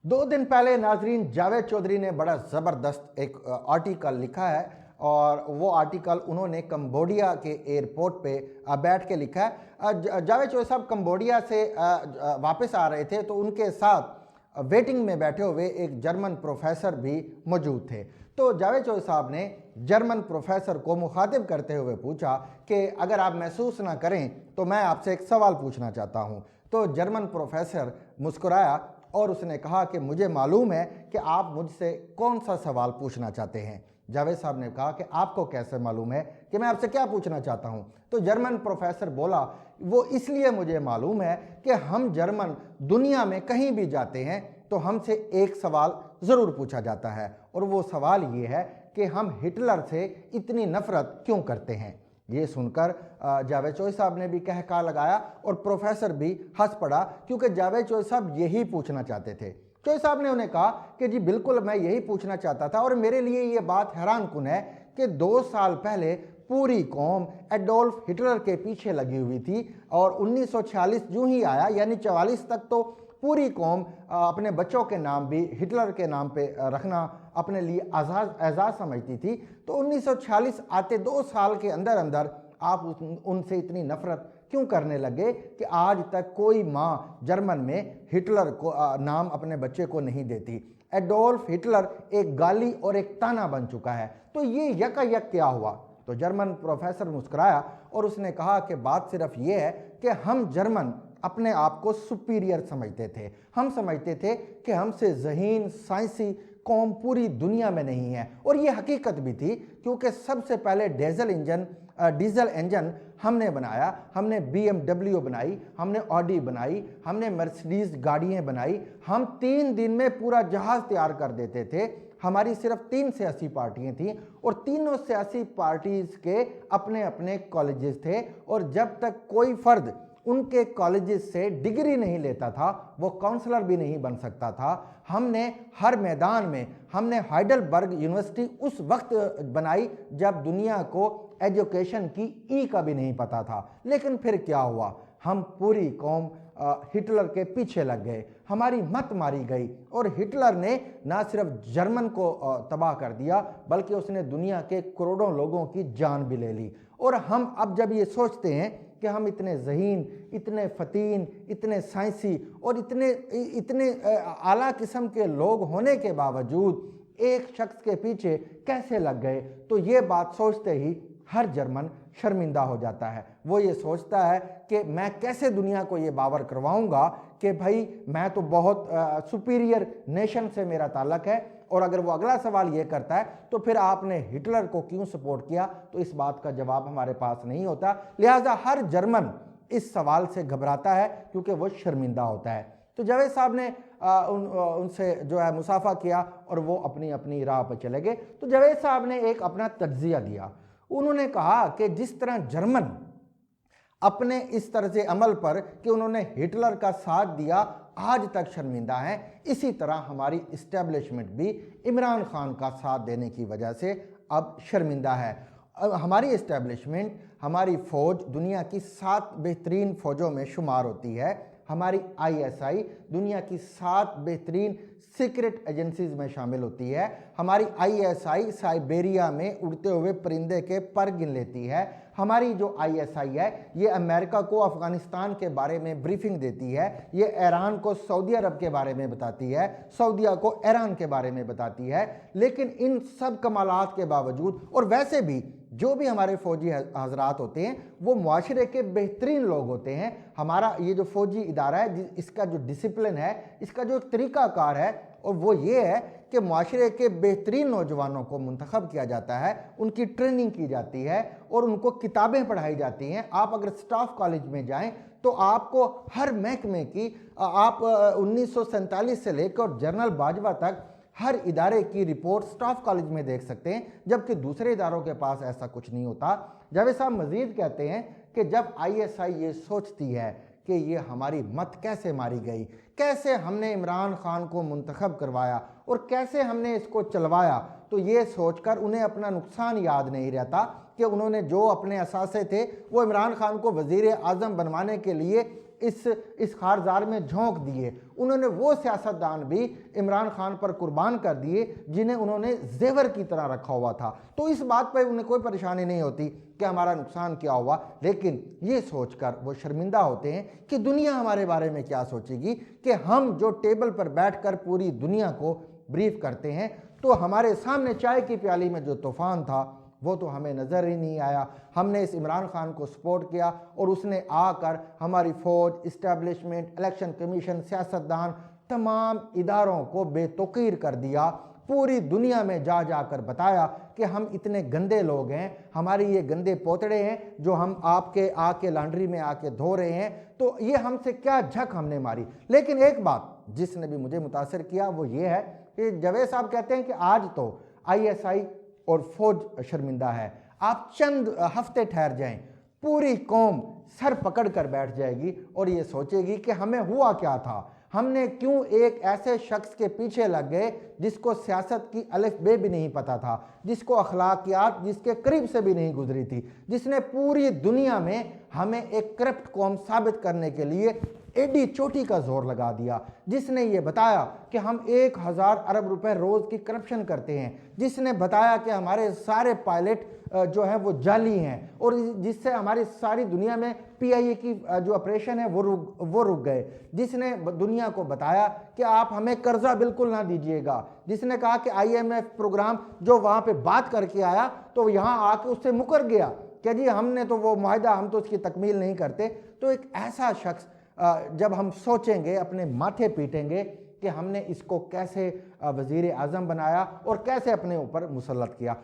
2 दिन पहले नाजरीन जावेद चौधरी ने बड़ा ज़बरदस्त एक आर्टिकल लिखा है और वो आर्टिकल उन्होंने कंबोडिया के एयरपोर्ट पे बैठ के लिखा है। जावेद चौधरी साहब कंबोडिया से वापस आ रहे थे तो उनके साथ वेटिंग में बैठे हुए एक जर्मन प्रोफेसर भी मौजूद थे। तो जावेद चौधरी साहब ने जर्मन प्रोफेसर को मुखातिब करते हुए पूछा कि अगर आप महसूस ना करें तो मैं आपसे एक सवाल पूछना चाहता हूँ। तो जर्मन प्रोफेसर मुस्कुराया और उसने कहा कि मुझे मालूम है कि आप मुझसे कौन सा सवाल पूछना चाहते हैं। जावेद साहब ने कहा कि आपको कैसे मालूम है कि मैं आपसे क्या पूछना चाहता हूं। तो जर्मन प्रोफेसर बोला, वो इसलिए मुझे मालूम है कि हम जर्मन दुनिया में कहीं भी जाते हैं तो हमसे एक सवाल ज़रूर पूछा जाता है और वो सवाल ये है कि हम हिटलर से इतनी नफरत क्यों करते हैं। ये सुनकर जावेद चौधरी साहब ने भी कहका लगाया और प्रोफेसर भी हंस पड़ा, क्योंकि जावेद चौधरी साहब यही पूछना चाहते थे। चौधरी साहब ने उन्हें कहा कि जी बिल्कुल मैं यही पूछना चाहता था और मेरे लिए ये बात हैरानकुन है कि 2 साल पहले पूरी कौम एडोल्फ हिटलर के पीछे लगी हुई थी और 1946 यूं ही आया यानी 44 तक तो पूरी कौम अपने बच्चों के नाम भी हिटलर के नाम पे रखना अपने लिए एजाज़ समझती थी। तो 1946 आते 2 साल के अंदर अंदर आप उनसे इतनी नफरत क्यों करने लगे कि आज तक कोई माँ जर्मन में हिटलर को नाम अपने बच्चे को नहीं देती। एडोल्फ हिटलर एक गाली और एक ताना बन चुका है। तो ये यकायक क्या हुआ? तो जर्मन प्रोफेसर मुस्कुराया और उसने कहा कि बात सिर्फ ये है कि हम जर्मन अपने आप को सुपीरियर समझते थे। हम समझते थे कि हमसे ज़हीन साइंसी कौम पूरी दुनिया में नहीं है और ये हकीकत भी थी, क्योंकि सबसे पहले डीजल इंजन हमने बनाया। हमने BMW बनाई, हमने ऑडी बनाई, हमने मर्सिडीज गाड़ियाँ बनाई। हम 3 दिन में पूरा जहाज़ तैयार कर देते थे। हमारी सिर्फ 3 सियासी पार्टियाँ थीं और तीनों सियासी पार्टीज़ के अपने अपने कॉलेजेस थे और जब तक कोई फ़र्द उनके कॉलेजेस से डिग्री नहीं लेता था वो काउंसलर भी नहीं बन सकता था। हमने हर मैदान में हमने हाइडलबर्ग यूनिवर्सिटी उस वक्त बनाई जब दुनिया को एजुकेशन की ई का भी नहीं पता था। लेकिन फिर क्या हुआ? हम पूरी कौम हिटलर के पीछे लग गए, हमारी मत मारी गई और हिटलर ने ना सिर्फ जर्मन को तबाह कर दिया बल्कि उसने दुनिया के करोड़ों लोगों की जान भी ले ली। और हम अब जब ये सोचते हैं कि हम इतने ज़हीन, इतने फ़तीन, इतने साइंसी और इतने आला किस्म के लोग होने के बावजूद एक शख्स के पीछे कैसे लग गए, तो ये बात सोचते ही हर जर्मन शर्मिंदा हो जाता है। वो ये सोचता है कि मैं कैसे दुनिया को ये बावर करवाऊंगा कि भाई मैं तो बहुत सुपीरियर नेशन से मेरा ताल्लुक़ है। और अगर वो अगला सवाल ये करता है तो फिर आपने हिटलर को क्यों सपोर्ट किया, तो इस बात का जवाब हमारे पास नहीं होता। लिहाजा हर जर्मन इस सवाल से घबराता है क्योंकि वो शर्मिंदा होता है। तो जावेद साहब ने उनसे जो है मुसाफा किया और वो अपनी अपनी राह पर चले गए। तो जावेद साहब ने एक अपना तज्जिया दिया। उन्होंने कहा कि जिस तरह जर्मन अपने इस तरह से अमल पर कि उन्होंने हिटलर का साथ दिया आज तक शर्मिंदा हैं, इसी तरह हमारी इस्टेब्लिशमेंट भी इमरान खान का साथ देने की वजह से अब शर्मिंदा है। हमारी इस्टेब्लिशमेंट, हमारी फ़ौज दुनिया की 7 बेहतरीन फ़ौजों में शुमार होती है। हमारी ISI दुनिया की 7 बेहतरीन सीक्रेट एजेंसीज में शामिल होती है। हमारी ISI साइबेरिया में उड़ते हुए परिंदे के पर गिन लेती है। हमारी जो ISI है ये अमेरिका को अफ़गानिस्तान के बारे में ब्रीफिंग देती है, ये ईरान को सऊदी अरब के बारे में बताती है, सऊदीया को ईरान के बारे में बताती है। लेकिन इन सब कमालात के बावजूद और वैसे भी जो भी हमारे फ़ौजी हजरात होते हैं वो मुआशरे के बेहतरीन लोग होते हैं। हमारा ये जो फ़ौजी इदारा है इसका जो डिसिप्लिन है, इसका जो तरीक़ाकार है और वो ये है कि मुआशरे के बेहतरीन नौजवानों को मुंतखब किया जाता है, उनकी ट्रेनिंग की जाती है और उनको किताबें पढ़ाई जाती हैं। आप अगर स्टाफ कॉलेज में जाएं तो आपको हर महकमे की आप 1947 से लेकर जनरल बाजवा तक हर इदारे की रिपोर्ट स्टाफ कॉलेज में देख सकते हैं, जबकि दूसरे इदारों के पास ऐसा कुछ नहीं होता। जावेद साहब मजीद कहते हैं कि जब ISI ये सोचती है कि ये हमारी मत कैसे मारी गई, कैसे हमने इमरान खान को मुंतखब करवाया और कैसे हमने इसको चलवाया, तो ये सोचकर उन्हें अपना नुकसान याद नहीं रहता कि उन्होंने जो अपने असासे थे वो इमरान खान को वज़ीर आज़म बनवाने के लिए इस खारजार में झोंक दिए। उन्होंने वो सियासतदान भी इमरान खान पर कुर्बान कर दिए जिन्हें उन्होंने जेवर की तरह रखा हुआ था। तो इस बात पर उन्हें कोई परेशानी नहीं होती कि हमारा नुकसान क्या हुआ, लेकिन ये सोचकर वो शर्मिंदा होते हैं कि दुनिया हमारे बारे में क्या सोचेगी, कि हम जो टेबल पर बैठकर पूरी दुनिया को ब्रीफ करते हैं, तो हमारे सामने चाय की प्याली में जो तूफान था वो तो हमें नज़र ही नहीं आया। हमने इस इमरान खान को सपोर्ट किया और उसने आकर हमारी फ़ौज, इस्टेब्लिशमेंट, इलेक्शन कमीशन, सियासतदान, तमाम इदारों को बेतौकीर कर दिया। पूरी दुनिया में जा जाकर बताया कि हम इतने गंदे लोग हैं, हमारे ये गंदे पोतड़े हैं जो हम आपके आके लॉन्ड्री में आके धो रहे हैं, तो ये हमसे क्या झक हमने मारी। लेकिन एक बात जिसने भी मुझे मुतासर किया वो ये है कि जावेद साहब कहते हैं कि आज तो ISI और फौज शर्मिंदा है, आप चंद हफ्ते ठहर जाएं, पूरी कौम सर पकड़ कर बैठ जाएगी और ये सोचेगी कि हमें हुआ क्या था, हमने क्यों एक ऐसे शख्स के पीछे लग गए जिसको सियासत की अलिफ बे भी नहीं पता था, जिसको अखलाकियात जिसके करीब से भी नहीं गुजरी थी, जिसने पूरी दुनिया में हमें एक करप्ट कौम साबित करने के लिए एडी चोटी का जोर लगा दिया, जिसने ये बताया कि हम 1000 अरब रुपए रोज़ की करप्शन करते हैं, जिसने बताया कि हमारे सारे पायलट जो है वो जाली हैं और जिससे हमारी सारी दुनिया में PIA की जो ऑपरेशन है वो रुक गए, जिसने दुनिया को बताया कि आप हमें कर्जा बिल्कुल ना दीजिएगा, जिसने कहा कि IMF प्रोग्राम जो वहाँ पे बात करके आया तो यहाँ आके उससे मुकर गया कि जी हमने तो वो मुआहदा, हम तो उसकी तकमील नहीं करते। तो एक ऐसा शख्स जब हम सोचेंगे, अपने माथे पीटेंगे कि हमने इसको कैसे वज़ीर आज़म बनाया और कैसे अपने ऊपर मुसल्लत किया।